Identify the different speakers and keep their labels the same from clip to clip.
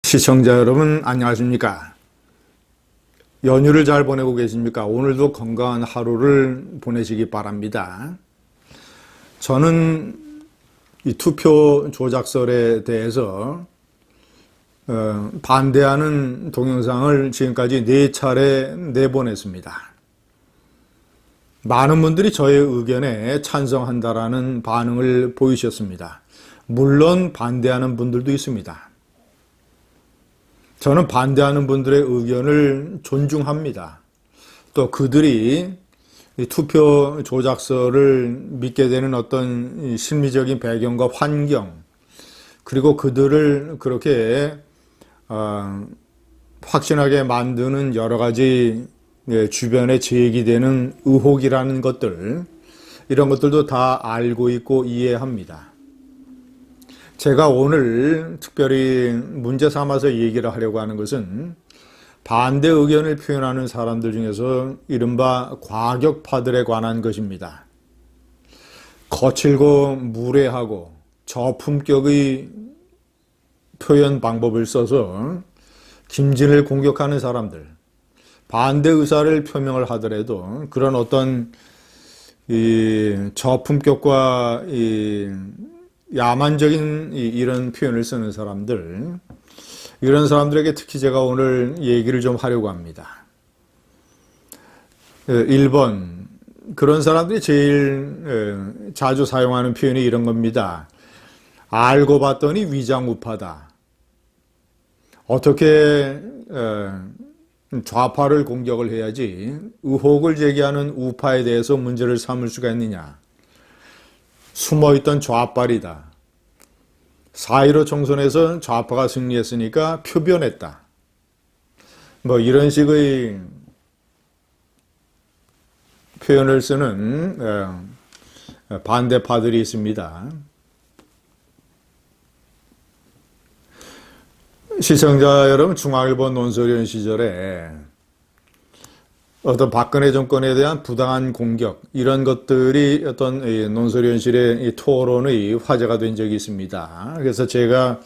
Speaker 1: 시청자 여러분 안녕하십니까? 연휴를 잘 보내고 계십니까? 오늘도 건강한 하루를 보내시기 바랍니다. 저는 이 투표 조작설에 대해서 반대하는 동영상을 지금까지 4차례 내보냈습니다. 많은 분들이 저의 의견에 찬성한다라는 반응을 보이셨습니다. 물론 반대하는 분들도 있습니다. 저는 반대하는 분들의 의견을 존중합니다. 또 그들이 투표 조작설을 믿게 되는 어떤 심리적인 배경과 환경, 그리고 그들을 그렇게 확신하게 만드는 여러 가지 주변에 제기되는 의혹이라는 것들, 이런 것들도 다 알고 있고 이해합니다. 제가 오늘 특별히 문제 삼아서 얘기를 하려고 하는 것은 반대 의견을 표현하는 사람들 중에서 이른바 과격파들에 관한 것입니다. 거칠고 무례하고 저품격의 표현 방법을 써서 김진을 공격하는 사람들, 반대 의사를 표명을 하더라도 그런 어떤 저품격과 야만적인 이런 표현을 쓰는 사람들, 이런 사람들에게 특히 제가 오늘 얘기를 좀 하려고 합니다. 1번, 그런 사람들이 제일 자주 사용하는 표현이 이런 겁니다. 알고 봤더니 위장우파다. 어떻게 좌파를 공격을 해야지 의혹을 제기하는 우파에 대해서 문제를 삼을 수가 있느냐. 숨어있던 좌빨이다. 4.15 총선에서 좌파가 승리했으니까 표변했다. 뭐 이런 식의 표현을 쓰는 반대파들이 있습니다. 시청자 여러분, 중앙일보 논설위원 시절에 어떤 박근혜 정권에 대한 부당한 공격, 이런 것들이 어떤 논설위원실의 토론의 화제가 된 적이 있습니다. 그래서 제가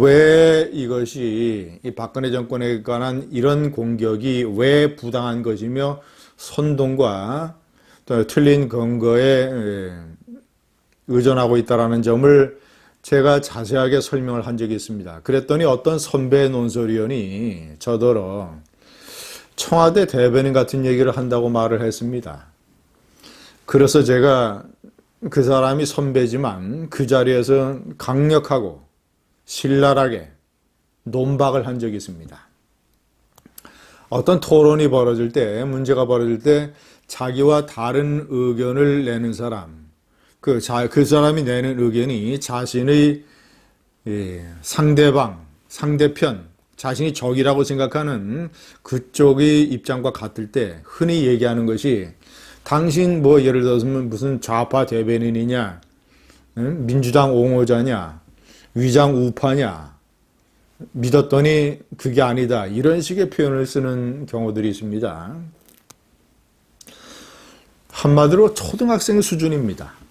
Speaker 1: 왜 이것이 이 박근혜 정권에 관한 이런 공격이 왜 부당한 것이며 선동과 또 틀린 근거에 의존하고 있다는 점을 제가 자세하게 설명을 한 적이 있습니다. 그랬더니 어떤 선배 논설위원이 저더러 청와대 대변인 같은 얘기를 한다고 말을 했습니다. 그래서 제가 그 사람이 선배지만 그 자리에서 강력하고 신랄하게 논박을 한 적이 있습니다. 어떤 토론이 벌어질 때, 문제가 벌어질 때 자기와 다른 의견을 내는 사람, 그 사람이 내는 의견이 자신의 상대편, 자신이 적이라고 생각하는 그쪽의 입장과 같을 때 흔히 얘기하는 것이 당신 예를 들어서 무슨 좌파 대변인이냐, 민주당 옹호자냐, 위장 우파냐, 믿었더니 그게 아니다, 이런 식의 표현을 쓰는 경우들이 있습니다. 한마디로 초등학생 수준입니다.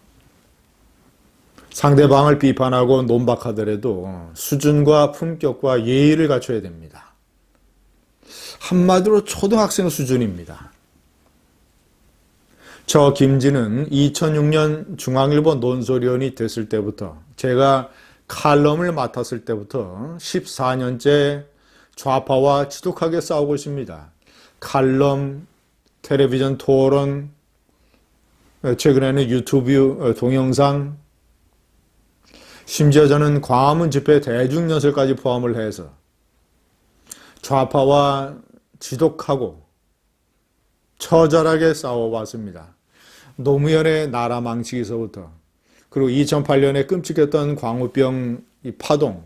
Speaker 1: 상대방을 비판하고 논박하더라도 수준과 품격과 예의를 갖춰야 됩니다. 한마디로 초등학생 수준입니다. 저 김진은 2006년 중앙일보 논설위원이 됐을 때부터, 제가 칼럼을 맡았을 때부터 14년째 좌파와 지독하게 싸우고 있습니다. 칼럼, 텔레비전 토론, 최근에는 유튜브 동영상, 심지어 저는 광화문 집회 대중연설까지 포함을 해서 좌파와 지독하고 처절하게 싸워왔습니다. 노무현의 나라 망치기서부터, 그리고 2008년에 끔찍했던 광우병 파동,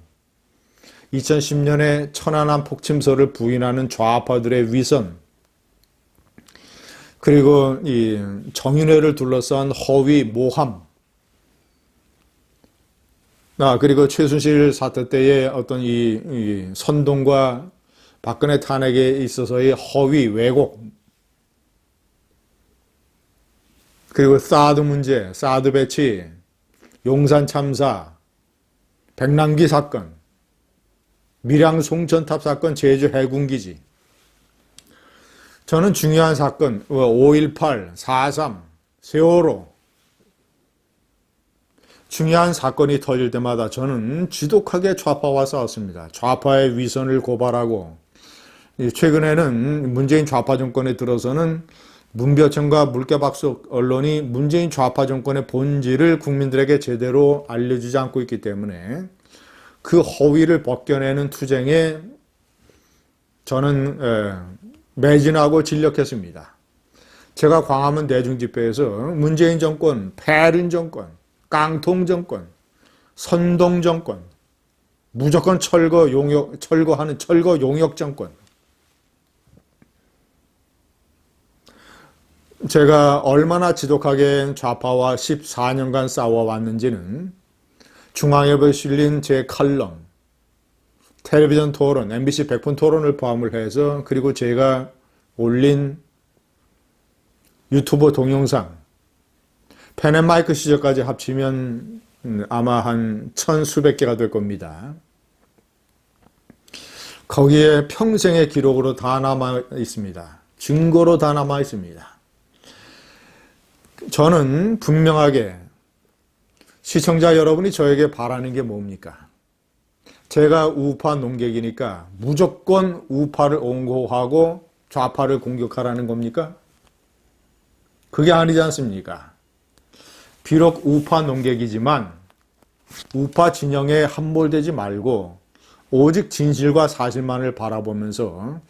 Speaker 1: 2010년에 천안함 폭침설을 부인하는 좌파들의 위선, 그리고 이 정윤회를 둘러싼 허위 모함, 그리고 최순실 사태 때의 어떤 이 선동과 박근혜 탄핵에 있어서의 허위 왜곡, 그리고 사드 문제, 사드 배치, 용산 참사, 백남기 사건, 밀양 송전탑 사건, 제주 해군기지. 저는 중요한 사건, 5.18, 4.3, 세월호, 중요한 사건이 터질 때마다 저는 지독하게 좌파와 싸웠습니다. 좌파의 위선을 고발하고, 최근에는 문재인 좌파 정권에 들어서는 문벼천과 물개박수 언론이 문재인 좌파 정권의 본질을 국민들에게 제대로 알려주지 않고 있기 때문에 그 허위를 벗겨내는 투쟁에 저는 매진하고 진력했습니다. 제가 광화문 대중집회에서 문재인 정권, 패륜 정권, 깡통 정권, 선동 정권, 무조건 철거하는 철거 용역 정권. 제가 얼마나 지독하게 좌파와 14년간 싸워왔는지는 중앙일보에 실린 제 칼럼, 텔레비전 토론, MBC 100분 토론을 포함을 해서 그리고 제가 올린 유튜브 동영상, 펜앤마이크 시절까지 합치면 아마 한 1000수백 개가 될 겁니다. 거기에 평생의 기록으로 다 남아 있습니다. 증거로 다 남아 있습니다. 저는 분명하게 시청자 여러분이 저에게 바라는 게 뭡니까? 제가 우파 농객이니까 무조건 우파를 옹호하고 좌파를 공격하라는 겁니까? 그게 아니지 않습니까? 비록 우파 농객이지만 우파 진영에 함몰되지 말고 오직 진실과 사실만을 바라보면서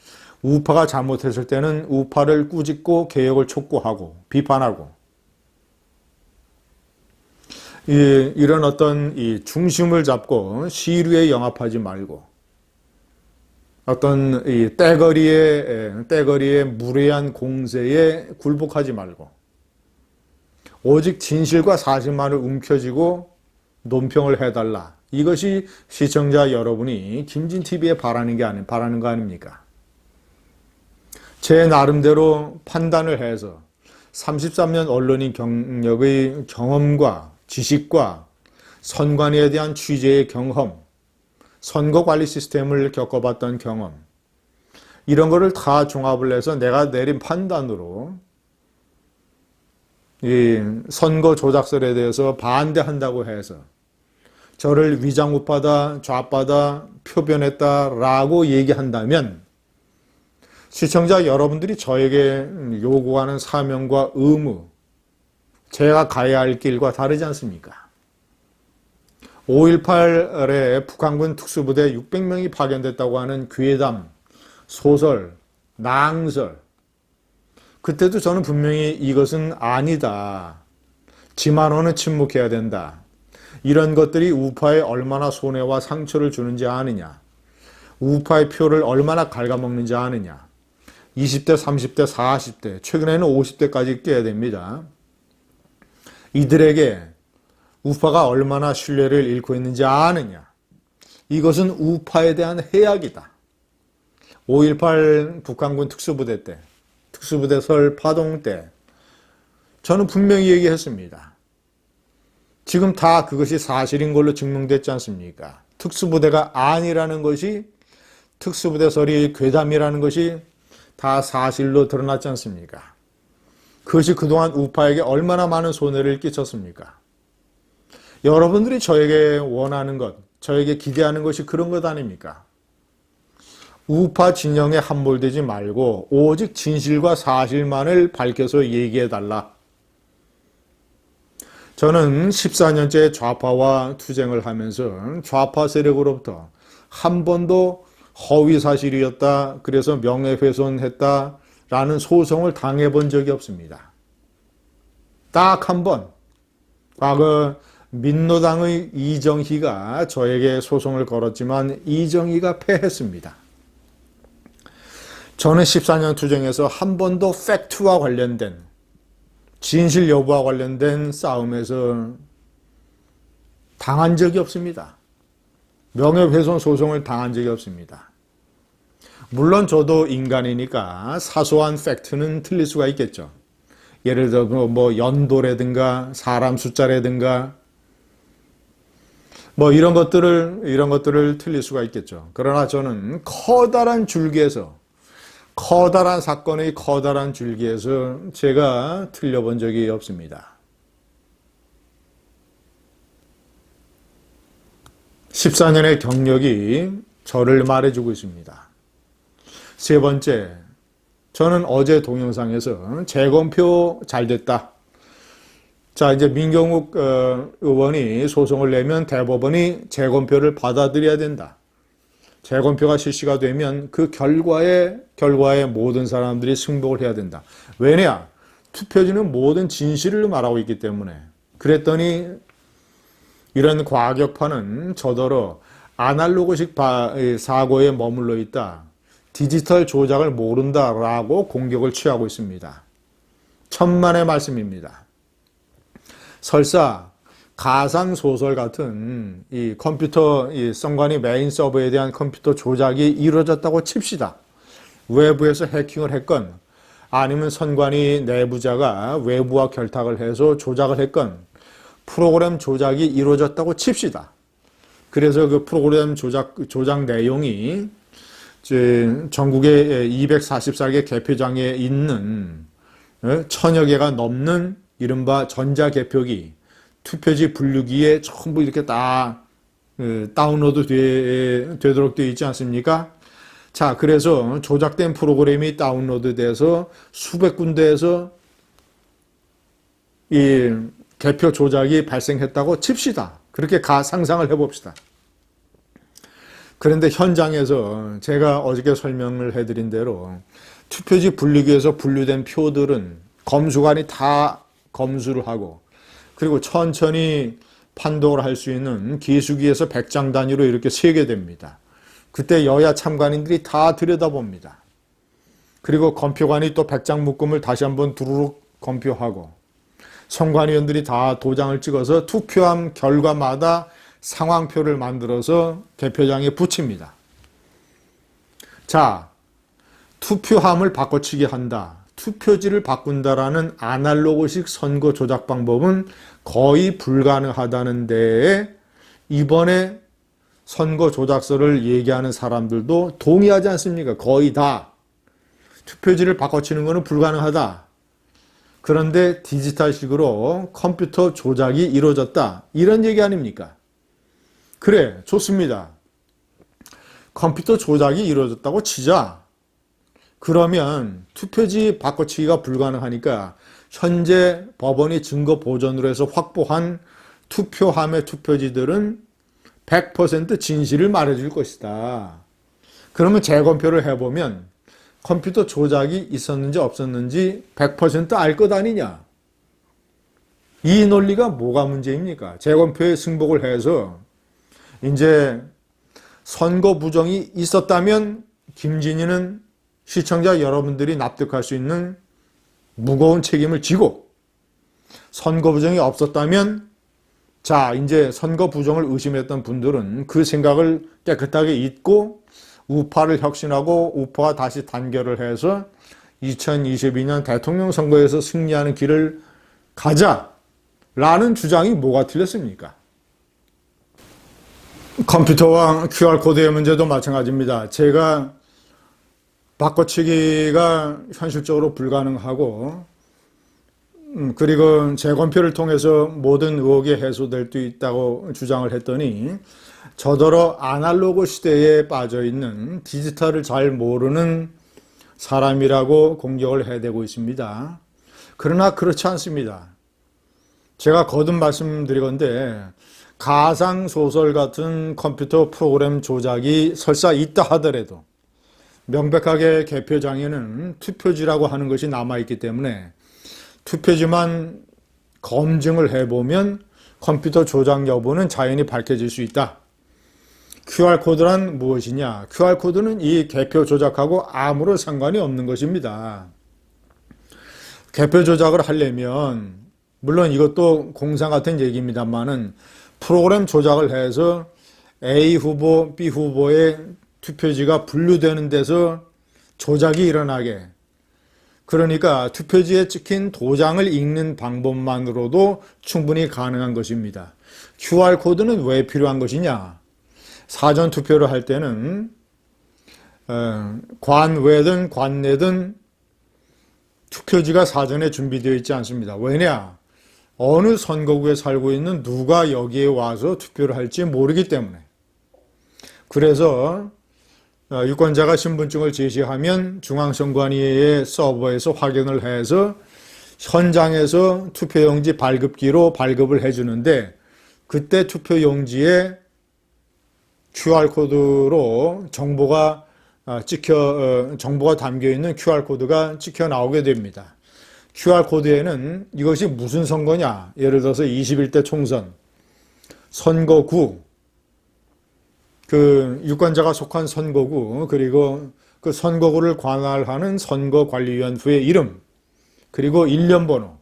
Speaker 1: 우파가 잘못했을 때는 우파를 꾸짖고 개혁을 촉구하고 비판하고 이런 어떤 이 중심을 잡고 시류에 영합하지 말고 어떤 이 떼거리의 무례한 공세에 굴복하지 말고 오직 진실과 사실만을 움켜쥐고 논평을 해달라. 이것이 시청자 여러분이 김진TV에 바라는 거 아닙니까? 제 나름대로 판단을 해서 33년 언론인 경력의 경험과 지식과 선관위에 대한 취재의 경험, 선거관리 시스템을 겪어봤던 경험, 이런 거를 다 종합을 해서 내가 내린 판단으로 이 선거 조작설에 대해서 반대한다고 해서 저를 위장우파다, 좌파다, 표변했다라고 얘기한다면 시청자 여러분들이 저에게 요구하는 사명과 의무, 제가 가야 할 길과 다르지 않습니까? 5.18에 북한군 특수부대 600명이 파견됐다고 하는 괴담, 소설, 낭설, 그때도 저는 분명히 이것은 아니다. 지만호는 침묵해야 된다. 이런 것들이 우파에 얼마나 손해와 상처를 주는지 아느냐. 우파의 표를 얼마나 갉아먹는지 아느냐. 20대, 30대, 40대, 최근에는 50대까지 깨야 됩니다. 이들에게 우파가 얼마나 신뢰를 잃고 있는지 아느냐. 이것은 우파에 대한 해악이다. 5.18 북한군 특수부대 때, 특수부대 설 파동 때 저는 분명히 얘기했습니다. 지금 다 그것이 사실인 걸로 증명됐지 않습니까? 특수부대가 아니라는 것이, 특수부대 설이 괴담이라는 것이 다 사실로 드러났지 않습니까? 그것이 그동안 우파에게 얼마나 많은 손해를 끼쳤습니까? 여러분들이 저에게 원하는 것, 저에게 기대하는 것이 그런 것 아닙니까? 우파 진영에 함몰되지 말고 오직 진실과 사실만을 밝혀서 얘기해달라. 저는 14년째 좌파와 투쟁을 하면서 좌파 세력으로부터 한 번도 허위사실이었다, 그래서 명예훼손했다라는 소송을 당해본 적이 없습니다. 딱 한 번, 과거 민노당의 이정희가 저에게 소송을 걸었지만 이정희가 패했습니다. 저는 14년 투쟁에서 한 번도 팩트와 관련된, 진실 여부와 관련된 싸움에서 당한 적이 없습니다. 명예훼손 소송을 당한 적이 없습니다. 물론 저도 인간이니까 사소한 팩트는 틀릴 수가 있겠죠. 예를 들어 뭐 연도라든가 사람 숫자라든가 뭐 이런 것들을 틀릴 수가 있겠죠. 그러나 저는 커다란 줄기에서, 커다란 사건의 커다란 줄기에서 제가 틀려본 적이 없습니다. 14년의 경력이 저를 말해주고 있습니다. 세 번째, 저는 어제 동영상에서 재검표 잘 됐다. 자, 이제 민경욱 의원이 소송을 내면 대법원이 재검표를 받아들여야 된다. 재검표가 실시가 되면 그 결과에 모든 사람들이 승복을 해야 된다. 왜냐? 투표지는 모든 진실을 말하고 있기 때문에. 그랬더니 이런 과격파는 저더러 아날로그식 사고에 머물러 있다. 디지털 조작을 모른다라고 공격을 취하고 있습니다. 천만의 말씀입니다. 설사 가상소설 같은 이 컴퓨터, 이 선관위 메인 서버에 대한 컴퓨터 조작이 이루어졌다고 칩시다. 외부에서 해킹을 했건, 아니면 선관위 내부자가 외부와 결탁을 해서 조작을 했건, 프로그램 조작이 이루어졌다고 칩시다. 그래서 그 프로그램 조작 내용이 전국의 244개 개표장에 있는 1000여 개가 넘는 이른바 전자개표기, 투표지 분류기에 전부 이렇게 다 다운로드 되도록 되어 있지 않습니까? 자, 그래서 조작된 프로그램이 다운로드 돼서 수백 군데에서 이 개표 조작이 발생했다고 칩시다. 그렇게 상상을 해봅시다. 그런데 현장에서 제가 어저께 설명을 해드린 대로 투표지 분류기에서 분류된 표들은 검수관이 다 검수를 하고, 그리고 천천히 판독을 할 수 있는 기수기에서 100장 단위로 이렇게 세게 됩니다. 그때 여야 참관인들이 다 들여다봅니다. 그리고 검표관이 또 100장 묶음을 다시 한번 두루룩 검표하고, 선관위원들이 다 도장을 찍어서 투표함 결과마다 상황표를 만들어서 개표장에 붙입니다. 자, 투표함을 바꿔치기 한다. 투표지를 바꾼다라는 아날로그식 선거 조작 방법은 거의 불가능하다는 데에 이번에 선거 조작서를 얘기하는 사람들도 동의하지 않습니까? 거의 다. 투표지를 바꿔치는 것은 불가능하다. 그런데 디지털식으로 컴퓨터 조작이 이루어졌다. 이런 얘기 아닙니까? 그래, 좋습니다. 컴퓨터 조작이 이루어졌다고 치자. 그러면 투표지 바꿔치기가 불가능하니까 현재 법원이 증거 보전으로 해서 확보한 투표함의 투표지들은 100% 진실을 말해줄 것이다. 그러면 재검표를 해보면 컴퓨터 조작이 있었는지 없었는지 100% 알 것 아니냐. 이 논리가 뭐가 문제입니까? 재검표에 승복을 해서 이제 선거 부정이 있었다면 김진희는 시청자 여러분들이 납득할 수 있는 무거운 책임을 지고, 선거 부정이 없었다면 자, 이제 선거 부정을 의심했던 분들은 그 생각을 깨끗하게 잊고 우파를 혁신하고 우파가 다시 단결을 해서 2022년 대통령 선거에서 승리하는 길을 가자라는 주장이 뭐가 틀렸습니까? 컴퓨터와 QR코드의 문제도 마찬가지입니다. 제가 바꿔치기가 현실적으로 불가능하고, 그리고 재검표를 통해서 모든 의혹이 해소될 수 있다고 주장을 했더니 저더러 아날로그 시대에 빠져있는 디지털을 잘 모르는 사람이라고 공격을 해대고 있습니다. 그러나 그렇지 않습니다. 제가 거듭 말씀드리건대 가상소설 같은 컴퓨터 프로그램 조작이 설사 있다 하더라도 명백하게 개표장에는 투표지라고 하는 것이 남아있기 때문에 투표지만 검증을 해보면 컴퓨터 조작 여부는 자연히 밝혀질 수 있다. QR코드란 무엇이냐? QR코드는 이 개표 조작하고 아무런 상관이 없는 것입니다. 개표 조작을 하려면, 물론 이것도 공상 같은 얘기입니다만은 프로그램 조작을 해서 A 후보, B 후보의 투표지가 분류되는 데서 조작이 일어나게, 그러니까 투표지에 찍힌 도장을 읽는 방법만으로도 충분히 가능한 것입니다. QR코드는 왜 필요한 것이냐? 사전투표를 할 때는 관외든 관내든 투표지가 사전에 준비되어 있지 않습니다. 왜냐? 어느 선거구에 살고 있는 누가 여기에 와서 투표를 할지 모르기 때문에. 그래서 유권자가 신분증을 제시하면 중앙선관위의 서버에서 확인을 해서 현장에서 투표용지 발급기로 발급을 해주는데, 그때 투표용지에 QR코드로 정보가 담겨있는 QR코드가 찍혀 나오게 됩니다. QR코드에는 이것이 무슨 선거냐, 예를 들어서 21대 총선, 선거구, 그 유권자가 속한 선거구, 그리고 그 선거구를 관할하는 선거관리위원회의 이름, 그리고 일련번호.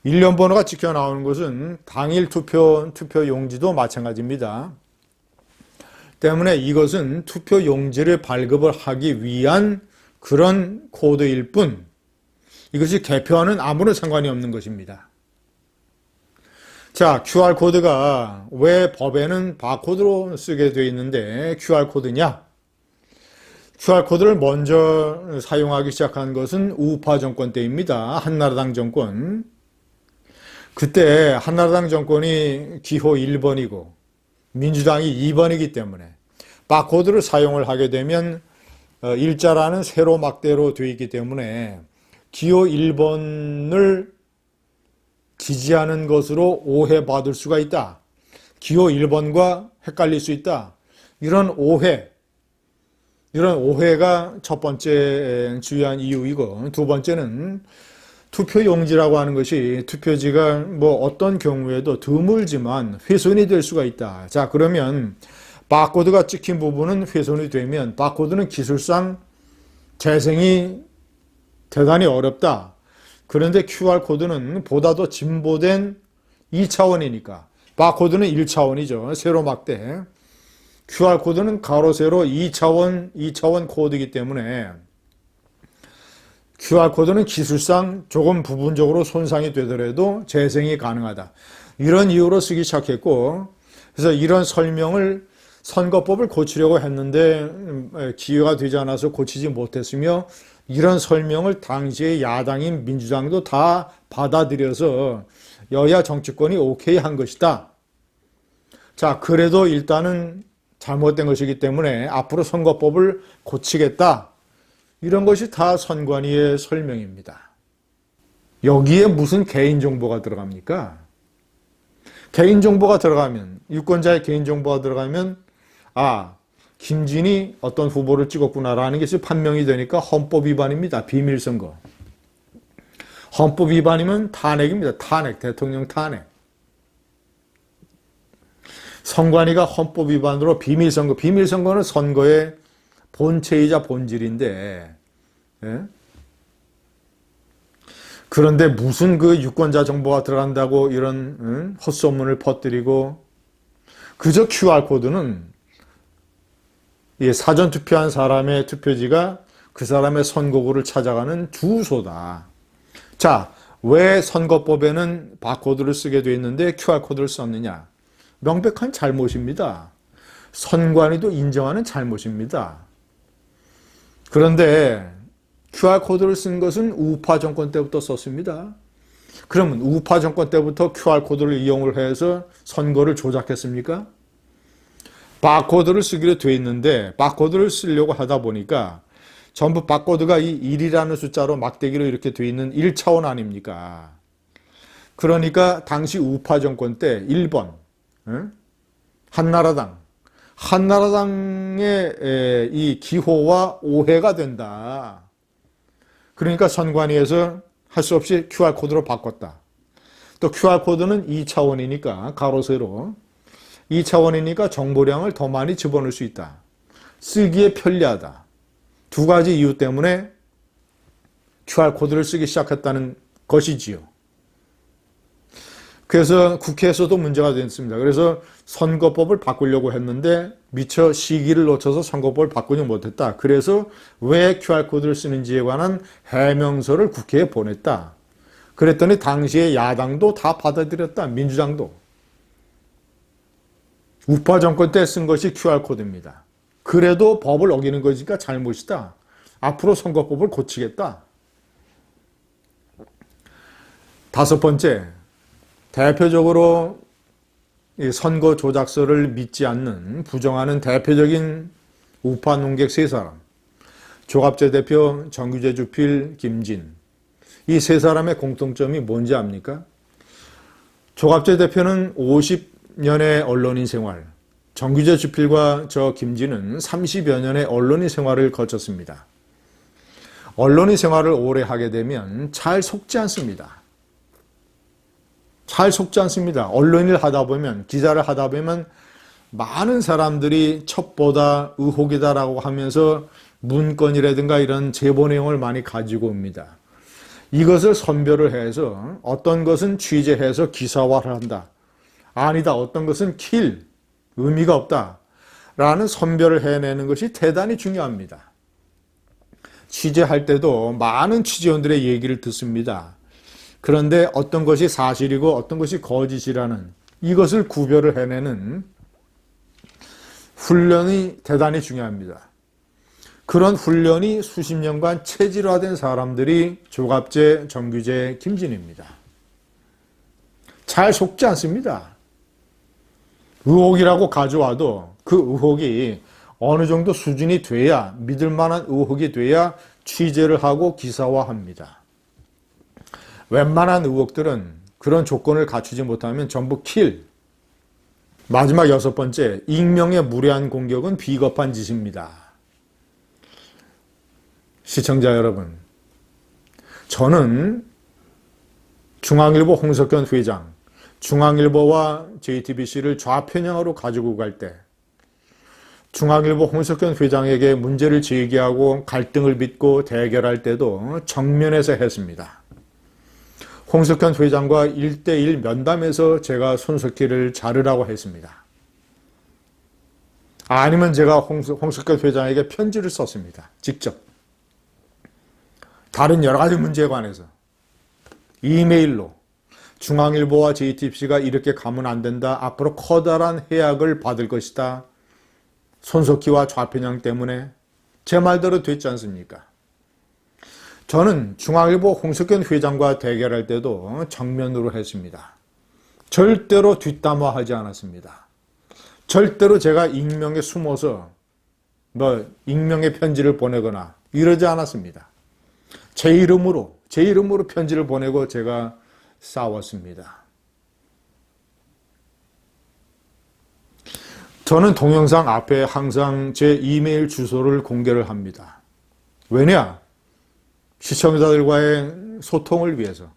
Speaker 1: 일련번호가 찍혀 나오는 것은 당일 투표용지도 마찬가지입니다. 때문에 이것은 투표용지를 발급을 하기 위한 그런 코드일 뿐, 이것이 개표와는 아무런 상관이 없는 것입니다. 자, QR코드가 왜 법에는 바코드로 쓰게 되어 있는데 QR코드냐? QR코드를 먼저 사용하기 시작한 것은 우파 정권 때입니다. 한나라당 정권. 그때 한나라당 정권이 기호 1번이고 민주당이 2번이기 때문에 바코드를 사용을 하게 되면 일자라는 세로 막대로 되어 있기 때문에 기호 1번을 지지하는 것으로 오해받을 수가 있다. 기호 1번과 헷갈릴 수 있다. 이런 오해가 첫 번째 주요한 이유이고, 두 번째는 투표용지라고 하는 것이 투표지가 뭐 어떤 경우에도 드물지만 훼손이 될 수가 있다. 자, 그러면 바코드가 찍힌 부분은 훼손이 되면 바코드는 기술상 재생이 대단히 어렵다. 그런데 QR코드는 보다 더 진보된 2차원이니까, 바코드는 1차원이죠. 세로 막대. QR코드는 가로 세로 2차원 코드이기 때문에 QR코드는 기술상 조금 부분적으로 손상이 되더라도 재생이 가능하다. 이런 이유로 쓰기 시작했고, 그래서 이런 설명을 선거법을 고치려고 했는데 기회가 되지 않아서 고치지 못했으며, 이런 설명을 당시의 야당인 민주당도 다 받아들여서 여야 정치권이 오케이 한 것이다. 자, 그래도 일단은 잘못된 것이기 때문에 앞으로 선거법을 고치겠다. 이런 것이 다 선관위의 설명입니다. 여기에 무슨 개인정보가 들어갑니까? 개인정보가 들어가면, 유권자의 개인정보가 들어가면, 김진이 어떤 후보를 찍었구나라는 것이 판명이 되니까 헌법 위반입니다. 비밀선거. 헌법 위반이면 탄핵입니다. 탄핵, 대통령 탄핵. 선관위가 헌법 위반으로 비밀선거는 선거의 본체이자 본질인데, 예? 그런데 무슨 그 유권자 정보가 들어간다고 이런 헛소문을 퍼뜨리고, 그저 QR코드는 사전 투표한 사람의 투표지가 그 사람의 선거구를 찾아가는 주소다. 자, 왜 선거법에는 바코드를 쓰게 되어 있는데 QR코드를 썼느냐? 명백한 잘못입니다. 선관위도 인정하는 잘못입니다. 그런데 QR코드를 쓴 것은 우파 정권 때부터 썼습니다. 그러면 우파 정권 때부터 QR코드를 이용을 해서 선거를 조작했습니까? 바코드를 쓰기로 돼 있는데 바코드를 쓰려고 하다 보니까 전부 바코드가 이 1이라는 숫자로 막대기로 이렇게 돼 있는 1차원 아닙니까? 그러니까 당시 우파 정권 때 1번 한나라당의 이 기호와 오해가 된다. 그러니까 선관위에서 할 수 없이 QR코드로 바꿨다. 또 QR코드는 2차원이니까 가로 세로 2차원이니까 정보량을 더 많이 집어넣을 수 있다. 쓰기에 편리하다. 두 가지 이유 때문에 QR코드를 쓰기 시작했다는 것이지요. 그래서 국회에서도 문제가 됐습니다. 그래서 선거법을 바꾸려고 했는데 미처 시기를 놓쳐서 선거법을 바꾸지 못했다. 그래서 왜 QR코드를 쓰는지에 관한 해명서를 국회에 보냈다. 그랬더니 당시에 야당도 다 받아들였다. 민주당도. 우파 정권 때 쓴 것이 QR코드입니다. 그래도 법을 어기는 거니까 잘못이다. 앞으로 선거법을 고치겠다. 다섯 번째, 대표적으로 이 선거 조작서를 믿지 않는, 부정하는 대표적인 우파 농객 세 사람. 조갑재 대표, 정규재 주필, 김진. 이 세 사람의 공통점이 뭔지 압니까? 조갑재 대표는 50년의 언론인 생활, 정규재 주필과 저 김진은 30여 년의 언론인 생활을 거쳤습니다. 언론인 생활을 오래 하게 되면 잘 속지 않습니다. 잘 속지 않습니다. 언론인을 하다 보면, 기자를 하다 보면 많은 사람들이 첩보다, 의혹이다라고 하면서 문건이라든가 이런 제보 내용을 많이 가지고 옵니다. 이것을 선별을 해서 어떤 것은 취재해서 기사화를 한다. 아니다. 어떤 것은 의미가 없다. 라는 선별을 해내는 것이 대단히 중요합니다. 취재할 때도 많은 취재원들의 얘기를 듣습니다. 그런데 어떤 것이 사실이고 어떤 것이 거짓이라는 이것을 구별을 해내는 훈련이 대단히 중요합니다. 그런 훈련이 수십 년간 체질화된 사람들이 조갑재, 정규재, 김진입니다. 잘 속지 않습니다. 의혹이라고 가져와도 그 의혹이 어느 정도 수준이 돼야, 믿을 만한 의혹이 돼야 취재를 하고 기사화합니다. 웬만한 의혹들은 그런 조건을 갖추지 못하면 전부 마지막 여섯 번째, 익명의 무례한 공격은 비겁한 짓입니다. 시청자 여러분, 저는 중앙일보 홍석현 회장, 중앙일보와 JTBC를 좌편향으로 가지고 갈 때 중앙일보 홍석현 회장에게 문제를 제기하고 갈등을 빚고 대결할 때도 정면에서 했습니다. 홍석현 회장과 1대1 면담에서 제가 손석희를 자르라고 했습니다. 아니면 제가 홍석현 회장에게 편지를 썼습니다. 직접. 다른 여러 가지 문제에 관해서. 이메일로. 중앙일보와 JTBC가 이렇게 가면 안 된다. 앞으로 커다란 해악을 받을 것이다. 손석희와 좌편향 때문에. 제 말대로 됐지 않습니까? 저는 중앙일보 홍석현 회장과 대결할 때도 정면으로 했습니다. 절대로 뒷담화하지 않았습니다. 절대로 제가 익명에 숨어서 익명의 편지를 보내거나 이러지 않았습니다. 제 이름으로 편지를 보내고 제가 싸웠습니다. 저는 동영상 앞에 항상 제 이메일 주소를 공개를 합니다. 왜냐? 시청자들과의 소통을 위해서.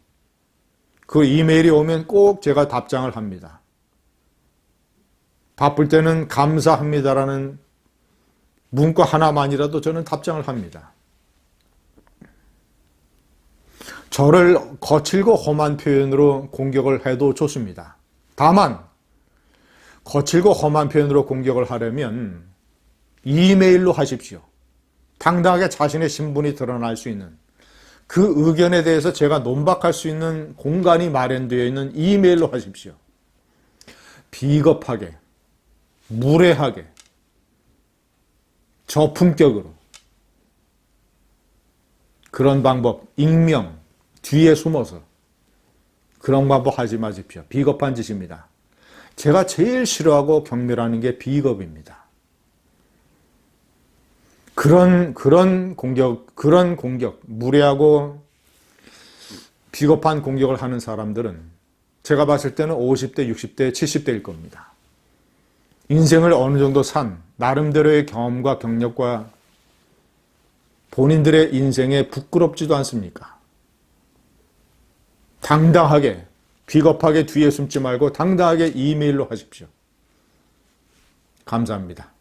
Speaker 1: 그 이메일이 오면 꼭 제가 답장을 합니다. 바쁠 때는 감사합니다라는 문구 하나만이라도 저는 답장을 합니다. 저를 거칠고 험한 표현으로 공격을 해도 좋습니다. 다만 거칠고 험한 표현으로 공격을 하려면 이메일로 하십시오. 당당하게 자신의 신분이 드러날 수 있는 그 의견에 대해서 제가 논박할 수 있는 공간이 마련되어 있는 이메일로 하십시오. 비겁하게, 무례하게, 저품격으로 그런 방법, 익명, 뒤에 숨어서 그런 방법 하지 마십시오. 비겁한 짓입니다. 제가 제일 싫어하고 경멸하는 게 비겁입니다. 그런 공격, 무례하고 비겁한 공격을 하는 사람들은 제가 봤을 때는 50대, 60대, 70대일 겁니다. 인생을 어느 정도 산 나름대로의 경험과 경력과 본인들의 인생에 부끄럽지도 않습니까? 당당하게, 비겁하게 뒤에 숨지 말고 당당하게 이메일로 하십시오. 감사합니다.